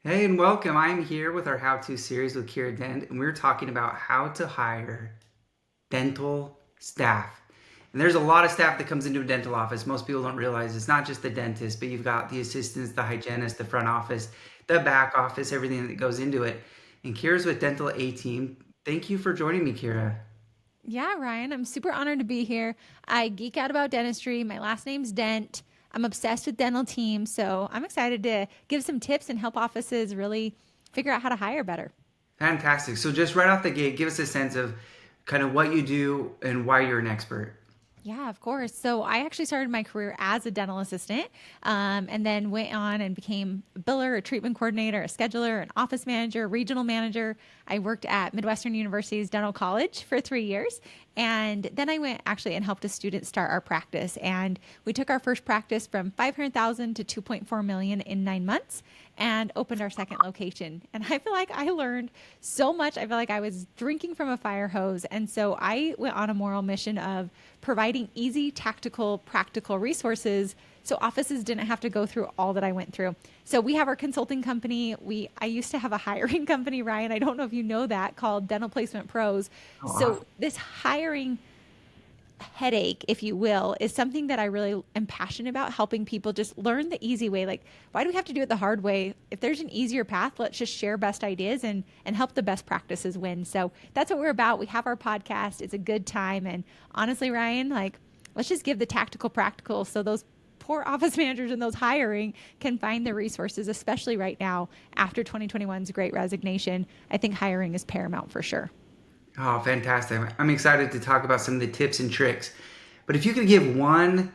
Hey and welcome. I'm here with our how-to series with Kiera Dent, and we're talking about how to hire dental staff. And there's a lot of staff that comes into a dental office. Most people don't realize it's not just the dentist, but you've got the assistants, the hygienist, the front office, the back office, everything that goes into it. And Kiera's with Dental A Team. Thank you for joining me, Kiera. Yeah, Ryan, I'm super honored to be here. I geek out about dentistry. My last name's Dent. I'm obsessed with dental teams, so I'm excited to give some tips and help offices really figure out how to hire better. Fantastic. So just right off the gate, give us a sense of kind of what you do and why you're an expert. Yeah, of course. So I actually started my career as a dental assistant, and then went on and became a biller, a treatment coordinator, a scheduler, an office manager, regional manager. I worked at Midwestern University's dental college for 3 years. And then I went actually and helped a student start our practice. And we took our first practice from 500,000 to 2.4 million in 9 months and opened our second location. And I feel like I learned so much. I feel like I was drinking from a fire hose. And so I went on a moral mission of providing easy, tactical, practical resources so offices didn't have to go through all that I went through. So we have our consulting company. I used to have a hiring company, Ryan. I don't know if you know that, called Dental Placement Pros. Oh, So awesome. this hiring headache, if you will, is something that I really am passionate about, helping people just learn the easy way. Like, why do we have to do it the hard way? If there's an easier path, let's just share best ideas and help the best practices win. So that's what we're about. We have our podcast. It's a good time. And honestly, Ryan, like, let's just give the tactical practical so those poor office managers and those hiring can find the resources, especially right now after 2021's great resignation. I think hiring is paramount for sure. Oh, fantastic. I'm excited to talk about some of the tips and tricks. But if you could give one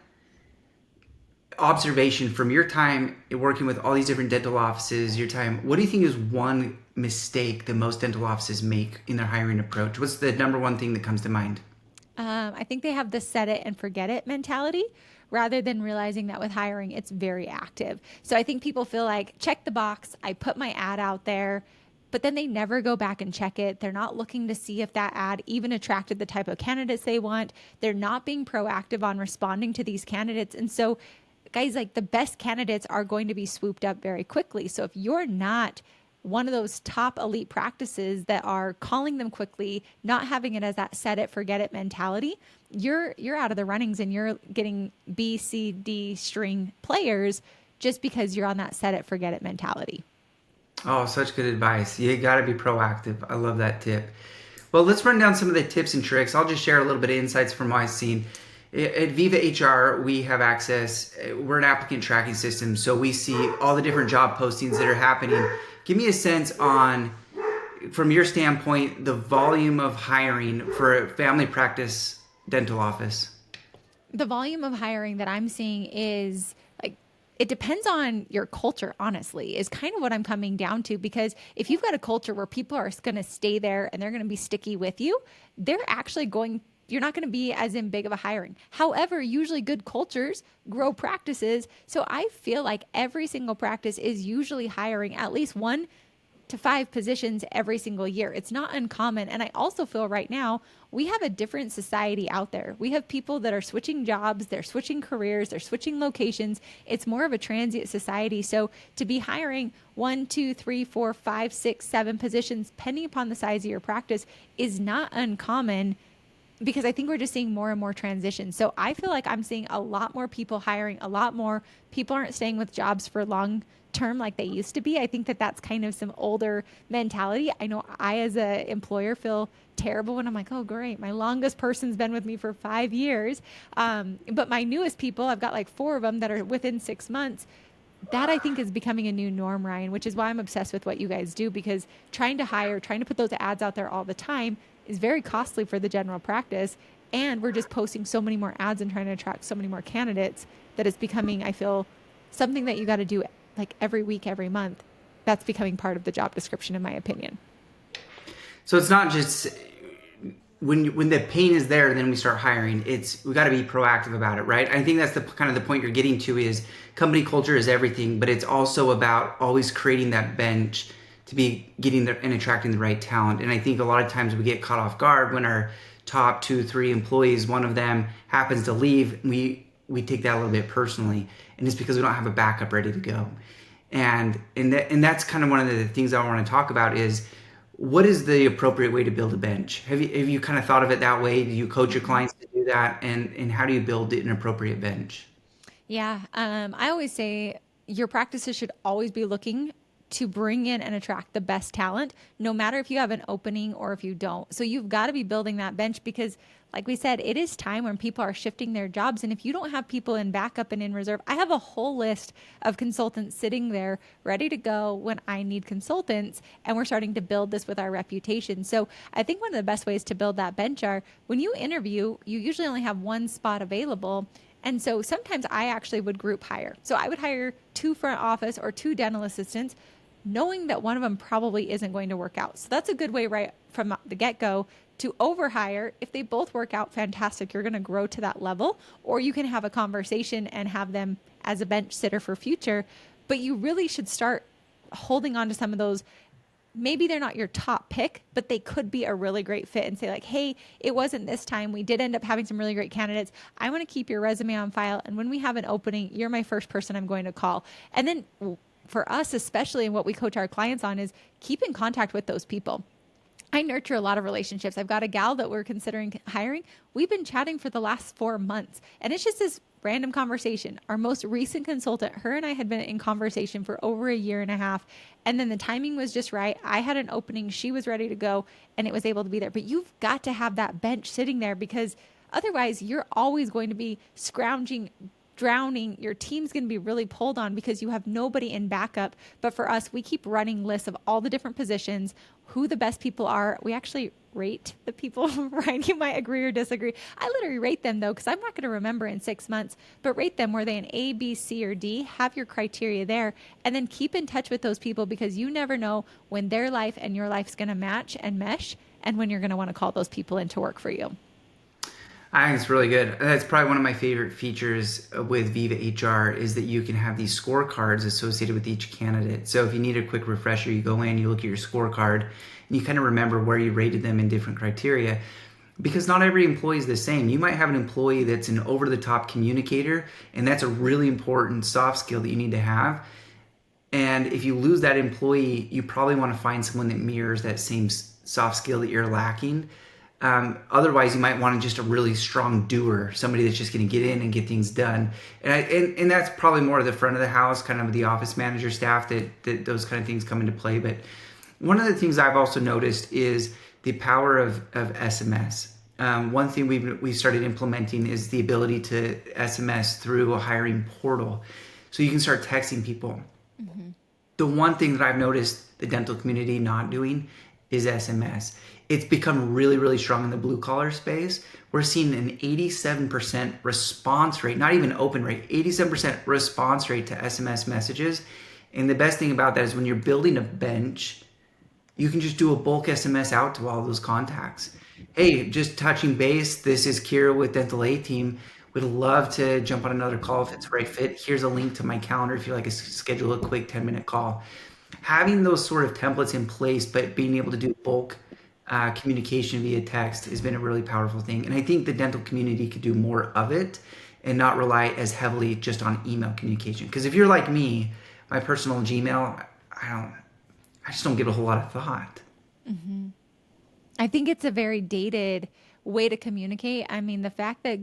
observation from your time working with all these different dental offices, your time, what do you think is one mistake that most dental offices make in their hiring approach? What's the number one thing that comes to mind? I think they have the set it and forget it mentality rather than realizing that with hiring, it's very active. So I think people feel like, check the box, I put my ad out there, but then they never go back and check it. They're not looking to see if that ad even attracted the type of candidates they want. They're not being proactive on responding to these candidates. And so, guys, like the best candidates are going to be swooped up very quickly. So if you're not one of those top elite practices that are calling them quickly, not having it as that set it forget it mentality, you're out of the runnings and you're getting B, C, D string players just because you're on that set it forget it mentality. Oh, such good advice. You got to be proactive. I love that tip. Well, let's run down some of the tips and tricks. I'll just share a little bit of insights from what I've seen. At Viva HR, we have access. We're an applicant tracking system, so we see all the different job postings that are happening. Give me a sense on, from your standpoint, the volume of hiring for a family practice dental office. The volume of hiring that I'm seeing is like, it depends on your culture, honestly, is kind of what I'm coming down to. Because if you've got a culture where people are going to stay there and they're going to be sticky with you, they're actually going, you're not going to be as in big of a hiring. However, usually good cultures grow practices. So I feel like every single practice is usually hiring at least 1 to 5 positions every single year. It's not uncommon. And I also feel right now we have a different society out there. We have people that are switching jobs, they're switching careers, they're switching locations. It's more of a transient society. So to be hiring 1, 2, 3, 4, 5, 6, 7 positions, depending upon the size of your practice, is not uncommon because I think we're just seeing more and more transitions. So I feel like I'm seeing a lot more people hiring, a lot more people aren't staying with jobs for long term like they used to be. I think that that's kind of some older mentality. I know I, as an employer, feel terrible when I'm like, oh, great, my longest person's been with me for 5 years. But my newest people, I've got like 4 of them that are within 6 months. That I think is becoming a new norm, Ryan, which is why I'm obsessed with what you guys do because trying to hire, trying to put those ads out there all the time is very costly for the general practice. And we're just posting so many more ads and trying to attract so many more candidates that it's becoming, I feel, something that you got to do like every week, every month. That's becoming part of the job description, in my opinion. So it's not just when the pain is there, then we start hiring. It's we got to be proactive about it, right? I think that's the kind of the point you're getting to is company culture is everything, but it's also about always creating that bench to be getting the, and attracting the right talent. And I think a lot of times we get caught off guard when our top 2, 3 employees, one of them happens to leave. We take that a little bit personally, and it's because we don't have a backup ready to go. And that's kind of one of the things I want to talk about is what is the appropriate way to build a bench? Have you kind of thought of it that way? Do you coach your Mhm. clients to do that? And how do you build an appropriate bench? Yeah. I always say your practices should always be looking to bring in and attract the best talent, no matter if you have an opening or if you don't. So you've got to be building that bench because, like we said, it is time when people are shifting their jobs. And if you don't have people in backup and in reserve, I have a whole list of consultants sitting there ready to go when I need consultants. And we're starting to build this with our reputation. So I think one of the best ways to build that bench are when you interview, you usually only have one spot available. And so sometimes I actually would group hire. So I would hire two front office or two dental assistants, knowing that one of them probably isn't going to work out. So that's a good way right from the get go to overhire. If they both work out, fantastic. You're going to grow to that level, or you can have a conversation and have them as a bench sitter for future. But you really should start holding on to some of those. Maybe they're not your top pick, but they could be a really great fit and say, like, hey, it wasn't this time. We did end up having some really great candidates. I want to keep your resume on file. And when we have an opening, you're my first person I'm going to call. And then for us, especially, and what we coach our clients on is keep in contact with those people. I nurture a lot of relationships. I've got a gal that we're considering hiring. We've been chatting for the last 4 months, and it's just this random conversation. Our most recent consultant, her and I had been in conversation for over a year and a half, and then the timing was just right. I had an opening, she was ready to go, and it was able to be there. But you've got to have that bench sitting there because otherwise, you're always going to be scrounging, drowning. Your team's going to be really pulled on because you have nobody in backup. But for us, we keep running lists of all the different positions, who the best people are. We actually rate the people. Ryan, you might agree or disagree. I literally rate them though, because I'm not going to remember in 6 months, but rate them. Were they an A, B, C, or D? Have your criteria there. And then keep in touch with those people because you never know when their life and your life's going to match and mesh and when you're going to want to call those people into work for you. I think it's really good. That's probably one of my favorite features with Viva HR is that you can have these scorecards associated with each candidate. So if you need a quick refresher, you go in, you look at your scorecard, and you kind of remember where you rated them in different criteria. Because not every employee is the same. You might have an employee that's an over-the-top communicator, and that's a really important soft skill that you need to have. And if you lose that employee, you probably want to find someone that mirrors that same soft skill that you're lacking. Otherwise, you might want just a really strong doer, somebody that's just going to get in and get things done. And that's probably more of the front of the house, kind of the office manager staff that those kind of things come into play. But one of the things I've also noticed is the power of SMS. One thing we've started implementing is the ability to SMS through a hiring portal, so you can start texting people. Mm-hmm. The one thing that I've noticed the dental community not doing is SMS. It's become really, really strong in the blue collar space. We're seeing an 87% response rate, not even open rate, 87% response rate to SMS messages. And the best thing about that is when you're building a bench, you can just do a bulk SMS out to all those contacts. Hey, just touching base. This is Kiera with Dental A Team. Would love to jump on another call if it's the right fit. Here's a link to my calendar if you like to schedule a quick 10-minute call. Having those sort of templates in place, but being able to do bulk communication via text has been a really powerful thing. And I think the dental community could do more of it and not rely as heavily just on email communication. Because if you're like me, my personal Gmail, I just don't give a whole lot of thought. Mm-hmm. I think it's a very dated way to communicate. I mean, the fact that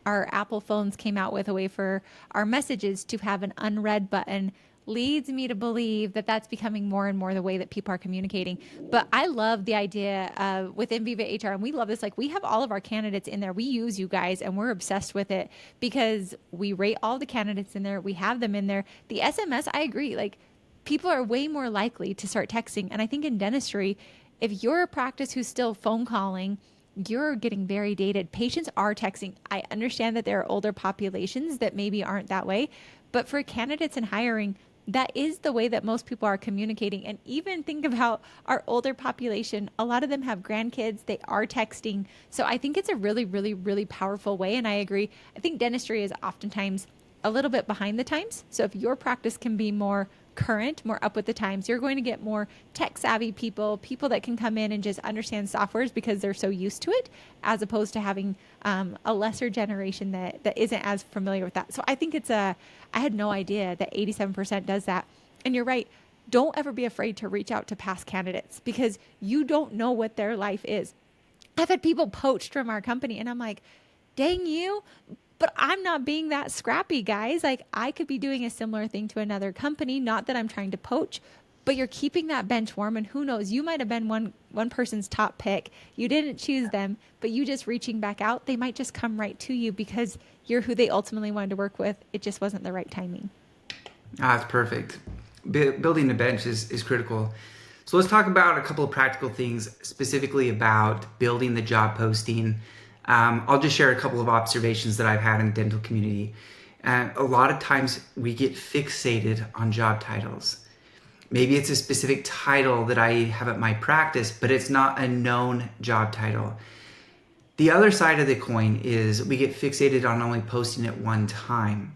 our Apple phones came out with a way for our messages to have an unread button leads me to believe that that's becoming more and more the way that people are communicating. But I love the idea of within Viva HR, and we love this. Like, we have all of our candidates in there. We use you guys, and we're obsessed with it because we rate all the candidates in there. We have them in there. The SMS, I agree. Like, people are way more likely to start texting. And I think in dentistry, if you're a practice who's still phone calling, you're getting very dated. Patients are texting. I understand that there are older populations that maybe aren't that way, but for candidates in hiring, that is the way that most people are communicating. And even think about our older population. A lot of them have grandkids. They are texting. So I think it's a really, really, really powerful way. And I agree. I think dentistry is oftentimes a little bit behind the times. So if your practice can be more current, more up with the times, you're going to get more tech savvy people, people that can come in and just understand softwares because they're so used to it, as opposed to having a lesser generation that isn't as familiar with that. So I think I had no idea that 87% does that. And you're right. Don't ever be afraid to reach out to past candidates because you don't know what their life is. I've had people poached from our company, and I'm like, dang you, but I'm not being that scrappy, guys. Like, I could be doing a similar thing to another company. Not that I'm trying to poach, but you're keeping that bench warm. And who knows, you might have been one person's top pick. You didn't choose them, but you just reaching back out, they might just come right to you because you're who they ultimately wanted to work with. It just wasn't the right timing. It's perfect. Building the bench is critical. So let's talk about a couple of practical things specifically about building the job posting. I'll just share a couple of observations that I've had in the dental community. And a lot of times we get fixated on job titles. Maybe it's a specific title that I have at my practice, but it's not a known job title. The other side of the coin is we get fixated on only posting it one time.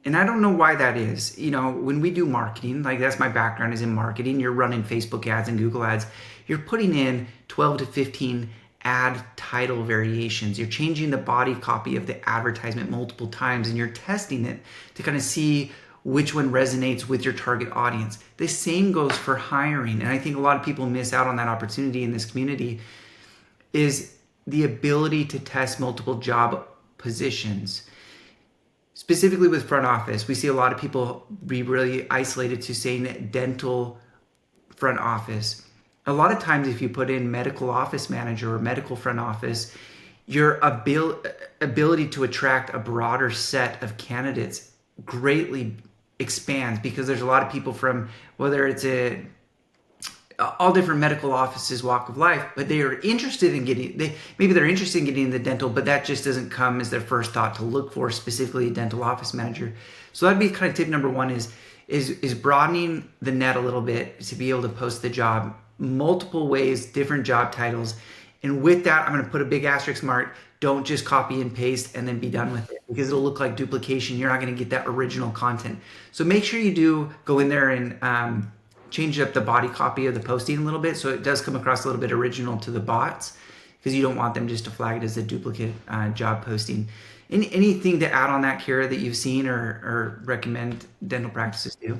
And I don't know why that is. You know, when we do marketing, like that's my background is in marketing, you're running Facebook ads and Google ads, you're putting in 12 to 15 ad title variations. You're changing the body copy of the advertisement multiple times and you're testing it to kind of see which one resonates with your target audience. The same goes for hiring. And I think a lot of people miss out on that opportunity in this community is the ability to test multiple job positions. Specifically with front office, we see a lot of people be really isolated to saying dental front office. A lot of times if you put in medical office manager or medical front office, your ability to attract a broader set of candidates greatly expands because there's a lot of people from whether it's all different medical offices, walk of life, but they are interested in maybe they're interested in getting the dental, but that just doesn't come as their first thought to look for specifically a dental office manager. So that'd be kind of tip number one is broadening the net a little bit to be able to post the job multiple ways, different job titles. And with that, I'm going to put a big asterisk mark. Don't just copy and paste and then be done with it because it'll look like duplication. You're not going to get that original content. So make sure you do go in there and change up the body copy of the posting a little bit so it does come across a little bit original to the bots because you don't want them just to flag it as a duplicate job posting. Anything to add on that, Kiera, that you've seen or recommend dental practices do?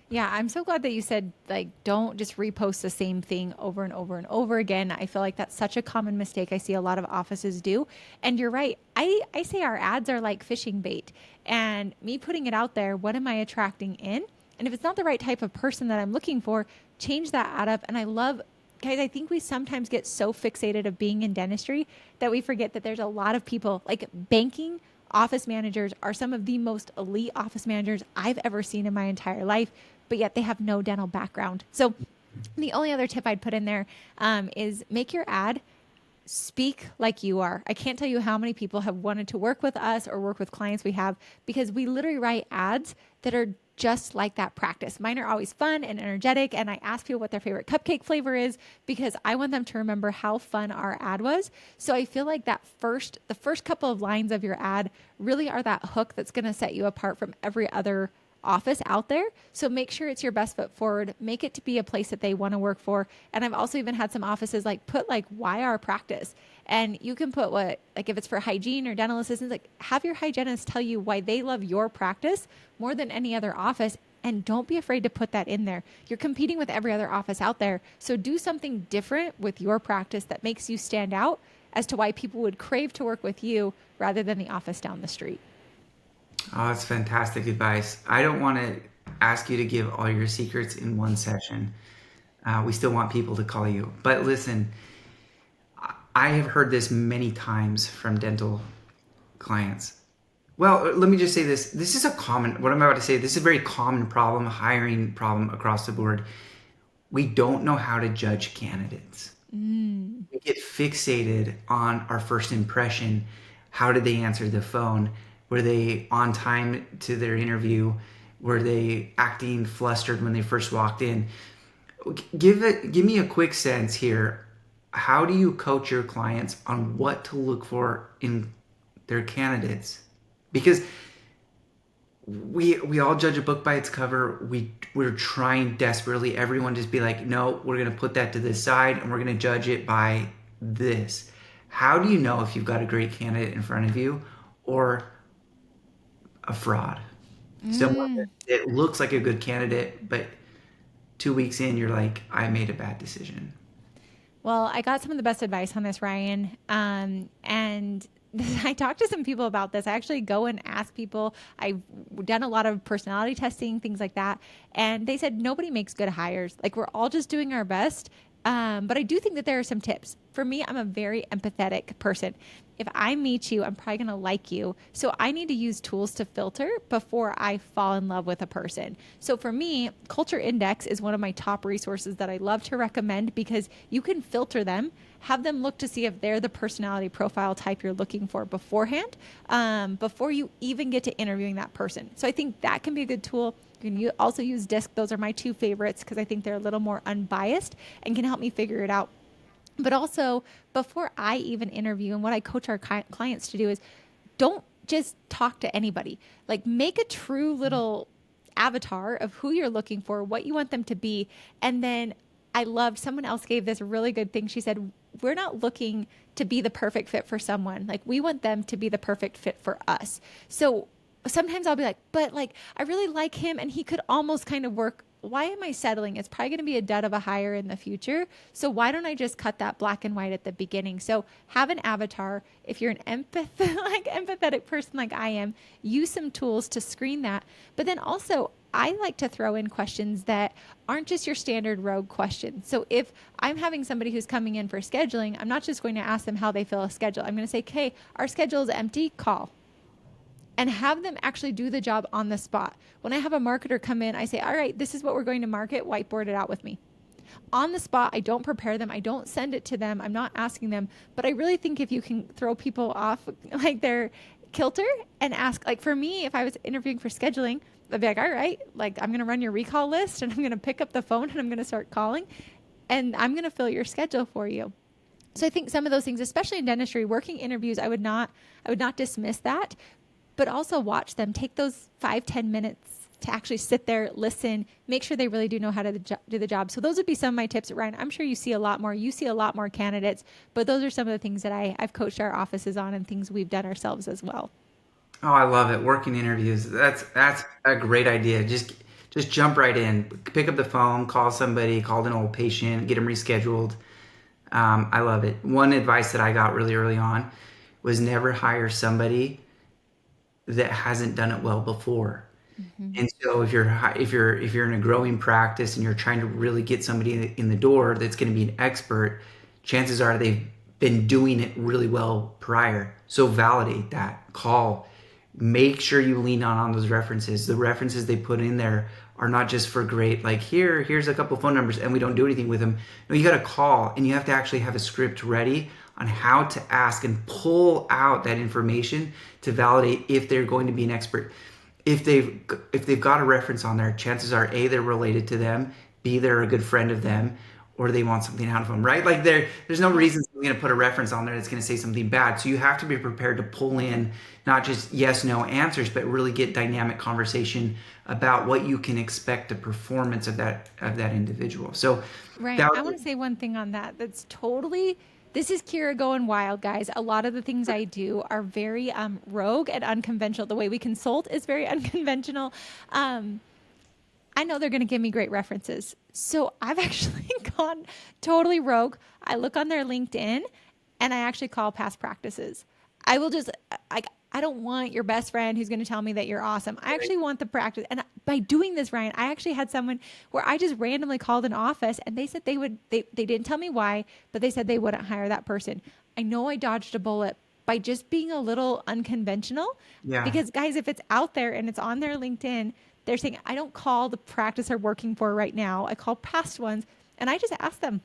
Yeah, I'm so glad that you said, like, don't just repost the same thing over and over and over again. I feel like that's such a common mistake I see a lot of offices do. And you're right. I say our ads are like fishing bait. And me putting it out there, what am I attracting in? And if it's not the right type of person that I'm looking for, change that ad up. And I love, guys, I think we sometimes get so fixated of being in dentistry that we forget that there's a lot of people like banking office managers are some of the most elite office managers I've ever seen in my entire life, but yet they have no dental background. So the only other tip I'd put in there is make your ad speak like you are. I can't tell you how many people have wanted to work with us or work with clients we have because we literally write ads that are just like that practice. Mine are always fun and energetic, and I ask people what their favorite cupcake flavor is because I want them to remember how fun our ad was. So I feel like the first couple of lines of your ad really are that hook that's going to set you apart from every other office out there. So make sure it's your best foot forward. Make it to be a place that they want to work for. And I've also even had some offices like put like why our practice. And you can put what, like if it's for hygiene or dental assistants, like have your hygienist tell you why they love your practice more than any other office. And don't be afraid to put that in there. You're competing with every other office out there. So do something different with your practice that makes you stand out as to why people would crave to work with you rather than the office down the street. Oh, that's fantastic advice. I don't want to ask you to give all your secrets in one session. We still want people to call you. But listen, I have heard this many times from dental clients. Well, let me just say this. This is what I'm about to say, this is a very common problem, hiring problem across the board. We don't know how to judge candidates. We get fixated on our first impression. How did they answer the phone? Were they on time to their interview? Were they acting flustered when they first walked in? Give me a quick sense here. How do you coach your clients on what to look for in their candidates? Because we all judge a book by its cover. We're trying desperately. Everyone just be like, no, we're gonna put that to the side and we're gonna judge it by this. How do you know if you've got a great candidate in front of you or a fraud? Someone that Mm. it looks like a good candidate, but 2 weeks in, you're like, I made a bad decision. Well, I got some of the best advice on this, Ryan. And I talked to some people about this. I actually go and ask people. I've done a lot of personality testing, things like that. And they said nobody makes good hires. Like we're all just doing our best. But I do think that there are some tips. For me, I'm a very empathetic person. If I meet you, I'm probably going to like you. So I need to use tools to filter before I fall in love with a person. So for me, Culture Index is one of my top resources that I love to recommend because you can filter them, have them look to see if they're the personality profile type you're looking for beforehand, before you even get to interviewing that person. So I think that can be a good tool. You can also use DISC. Those are my two favorites because I think they're a little more unbiased and can help me figure it out. But also, before I even interview, and what I coach our clients to do is don't just talk to anybody. Like, make a true little avatar of who you're looking for, what you want them to be. And then I loved someone else gave this really good thing. She said, we're not looking to be the perfect fit for someone. Like, we want them to be the perfect fit for us. So sometimes I'll be like, but like, I really like him and he could almost kind of work. Why am I settling? It's probably going to be a dud of a hire in the future. So why don't I just cut that black and white at the beginning? So have an avatar. If you're an empathetic person like I am, use some tools to screen that. But then also, I like to throw in questions that aren't just your standard rogue questions. So if I'm having somebody who's coming in for scheduling, I'm not just going to ask them how they feel a schedule. I'm going to say, okay, our schedule is empty, call, and have them actually do the job on the spot. When I have a marketer come in, I say, all right, this is what we're going to market, whiteboard it out with me. On the spot, I don't prepare them, I don't send it to them, I'm not asking them. But I really think if you can throw people off like their kilter and ask, like for me, if I was interviewing for scheduling, I'd be like, all right, like I'm going to run your recall list and I'm going to pick up the phone and I'm going to start calling and I'm going to fill your schedule for you. So I think some of those things, especially in dentistry, working interviews, I would not dismiss that, but also watch them. Take those 5-10 minutes to actually sit there, listen, make sure they really do know how to do the job. So those would be some of my tips. Ryan, I'm sure you see a lot more. You see a lot more candidates, but those are some of the things that I've coached our offices on and things we've done ourselves as well. Oh, I love it. Working interviews. That's a great idea. Just jump right in. Pick up the phone, call somebody, call an old patient, get them rescheduled. I love it. One advice that I got really early on was never hire somebody that hasn't done it well before. Mm-hmm. And so if you're in a growing practice and you're trying to really get somebody in the door that's going to be an expert, chances are they've been doing it really well prior. So validate that. Call. Make sure you lean on those references. The references they put in there are not just for great, like here's a couple phone numbers and we don't do anything with them. No, you got to call and you have to actually have a script ready on how to ask and pull out that information to validate if they're going to be an expert. If they've got a reference on there, chances are A, they're related to them, B, they're a good friend of them, or they want something out of them, right? Like there's no Yeah. reason you're going to put a reference on there that's going to say something bad. So you have to be prepared to pull in not just yes no answers, but really get dynamic conversation about what you can expect the performance of that individual. So Ryan, that I want to say one thing on that. That's totally. This is Kiera going wild, guys. A lot of the things I do are very rogue and unconventional. The way we consult is very unconventional. Um, I know they're going to give me great references. So I've actually gone totally rogue. I look on their LinkedIn and I actually call past practices. I will just, I don't want your best friend who's going to tell me that you're awesome. I actually want the practice. And by doing this, Ryan, I actually had someone where I just randomly called an office and they said they didn't tell me why, but they said they wouldn't hire that person. I know I dodged a bullet by just being a little unconventional yeah. because guys, if it's out there and it's on their LinkedIn, they're saying, I don't call the practice they're working for right now. I call past ones and I just ask them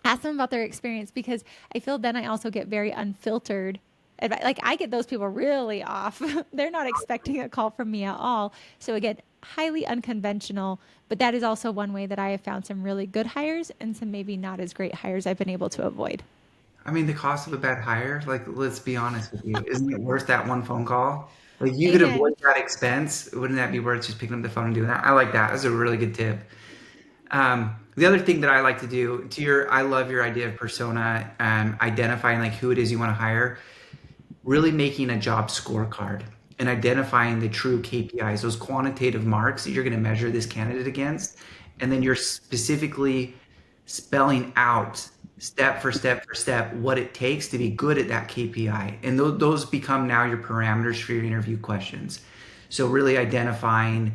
about their experience because I feel then I also get very unfiltered advice. Like I get those people really off. They're not expecting a call from me at all. So again, highly unconventional, but that is also one way that I have found some really good hires and some maybe not as great hires I've been able to avoid. I mean, the cost of a bad hire, like, let's be honest with you, isn't it worth that one phone call? Like, you could Amen. avoid that expense. Wouldn't that be worth just picking up the phone and doing that? I like that. That's a really good tip. The other thing that I like to do I love your idea of persona and identifying like who it is you want to hire, really making a job scorecard. and identifying the true KPIs, those quantitative marks that you're going to measure this candidate against. And then you're specifically spelling out step for step for step what it takes to be good at that KPI. And those become now your parameters for your interview questions. So really identifying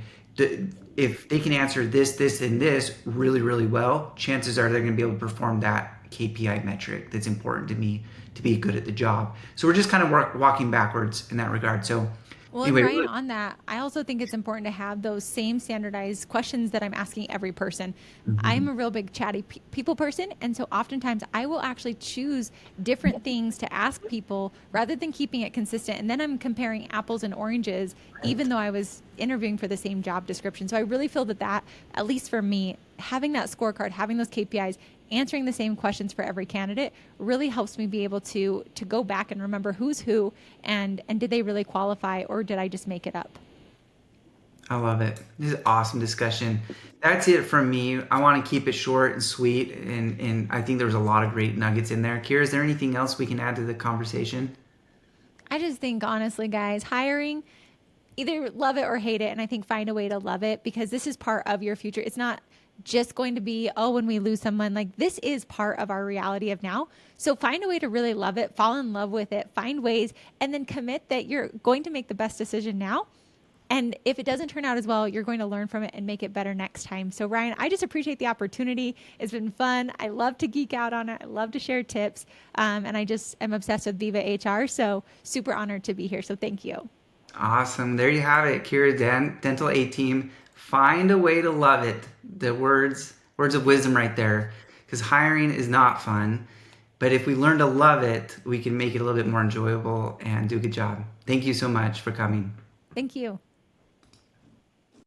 if they can answer this, and this really, really well, chances are they're going to be able to perform that KPI metric that's important to me to be good at the job. So we're just kind of walking backwards in that regard. So Well, and anyway, Ryan, on that, I also think it's important to have those same standardized questions that I'm asking every person. I'm mhm. a real big chatty people person, and so oftentimes I will actually choose different things to ask people rather than keeping it consistent. And then I'm comparing apples and oranges, even though I was interviewing for the same job description. So I really feel that, at least for me, having that scorecard, having those KPIs, answering the same questions for every candidate really helps me be able to go back and remember who's who and did they really qualify or did I just make it up? I love it. This is awesome discussion. That's it from me. I want to keep it short and sweet, and I think there's a lot of great nuggets in there. Kira, is there anything else we can add to the conversation? I just think honestly, guys, hiring, either love it or hate it, and I think find a way to love it because this is part of your future. It's not just going to be, oh, when we lose someone, like this is part of our reality of now. So find a way to really love it, fall in love with it, find ways, and then commit that you're going to make the best decision now. And if it doesn't turn out as well, you're going to learn from it and make it better next time. So, Ryan, I just appreciate the opportunity. It's been fun. I love to geek out on it. I love to share tips. And I just am obsessed with Viva HR. So, super honored to be here. So, thank you. Awesome. There you have it. Kira Dent, Dental A Team. Find a way to love it. The words of wisdom right there. Because hiring is not fun. But if we learn to love it, we can make it a little bit more enjoyable and do a good job. Thank you so much for coming. Thank you.